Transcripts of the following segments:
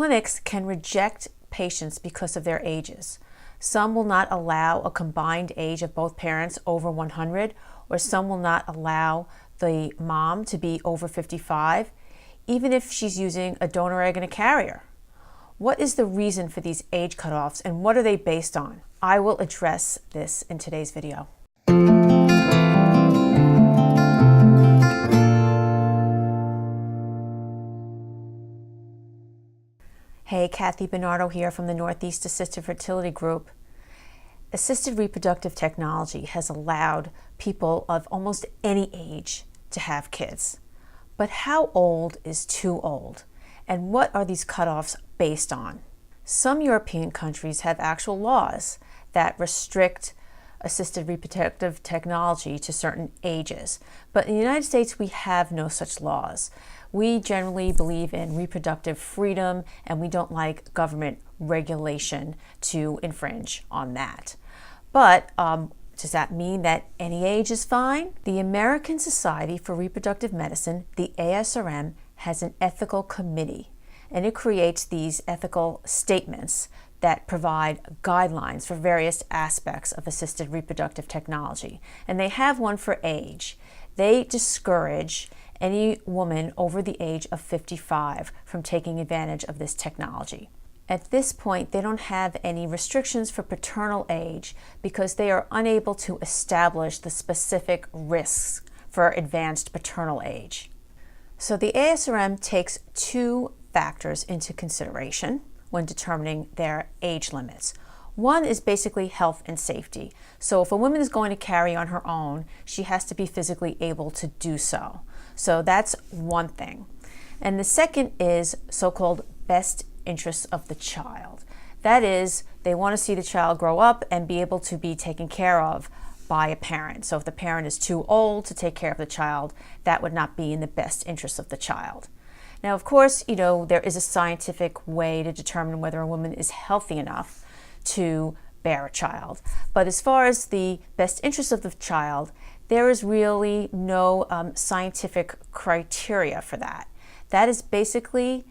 clinics can reject patients because of their ages. Some will not allow a combined age of both parents over 100, or some will not allow the mom to be over 55, even if she's using a donor egg and a carrier. What is the reason for these age cutoffs and what are they based on? I will address this in today's video. Hey, Kathy Bernardo here from the Northeast Assisted Fertility Group. Assisted reproductive technology has allowed people of almost any age to have kids. But how old is too old? And what are these cutoffs based on? Some European countries have actual laws that restrict assisted reproductive technology to certain ages. But in the United States, we have no such laws. We generally believe in reproductive freedom, and we don't like government regulation to infringe on that. But does that mean that any age is fine? The American Society for Reproductive Medicine, the ASRM, has an ethical committee, and it creates these ethical statements that provide guidelines for various aspects of assisted reproductive technology. And they have one for age. They discourage any woman over the age of 55 from taking advantage of this technology. At this point, they don't have any restrictions for paternal age because they are unable to establish the specific risks for advanced paternal age. So the ASRM takes two factors into consideration when determining their age limits. One is basically health and safety. So if a woman is going to carry on her own, she has to be physically able to do so. So that's one thing. And the second is so-called best interests of the child. That is, they want to see the child grow up and be able to be taken care of by a parent. So if the parent is too old to take care of the child, that would not be in the best interest of the child. Now, of course, there is a scientific way to determine whether a woman is healthy enough to bear a child. But as far as the best interest of the child, there is really no scientific criteria for that. That is basically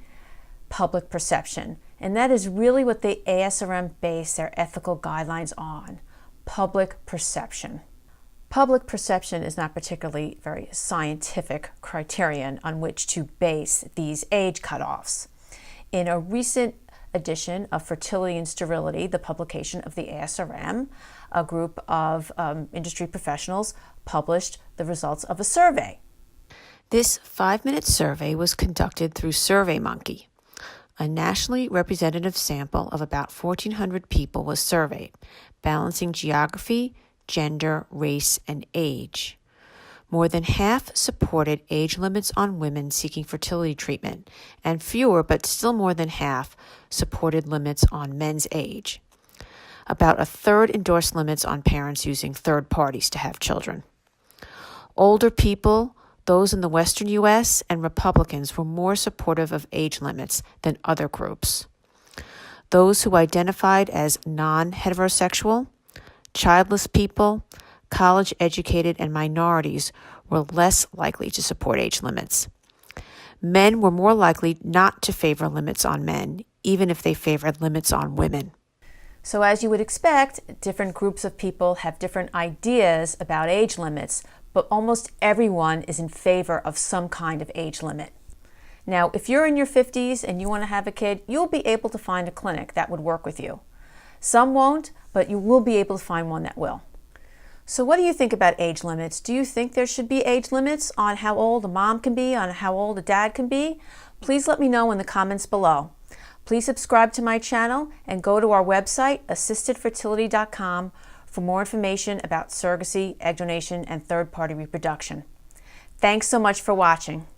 public perception. And that is really what the ASRM base their ethical guidelines on, public perception. Public perception is not particularly very scientific criterion on which to base these age cutoffs. In a recent edition of Fertility and Sterility, the publication of the ASRM, a group of industry professionals published the results of a survey. This 5-minute survey was conducted through SurveyMonkey. A nationally representative sample of about 1,400 people was surveyed, balancing geography, gender, race, and age. More than half supported age limits on women seeking fertility treatment, and fewer, but still more than half, supported limits on men's age. About a third endorsed limits on parents using third parties to have children. Older people, those in the Western U.S., and Republicans were more supportive of age limits than other groups. Those who identified as non-heterosexual, childless people, college-educated, and minorities were less likely to support age limits. Men were more likely not to favor limits on men, even if they favored limits on women. So as you would expect, different groups of people have different ideas about age limits, but almost everyone is in favor of some kind of age limit. Now, if you're in your 50s and you want to have a kid, you'll be able to find a clinic that would work with you. Some won't, but you will be able to find one that will. So what do you think about age limits? Do you think there should be age limits on how old a mom can be, on how old a dad can be? Please let me know in the comments below. Please subscribe to my channel and go to our website, assistedfertility.com, for more information about surrogacy, egg donation, and third-party reproduction. Thanks so much for watching.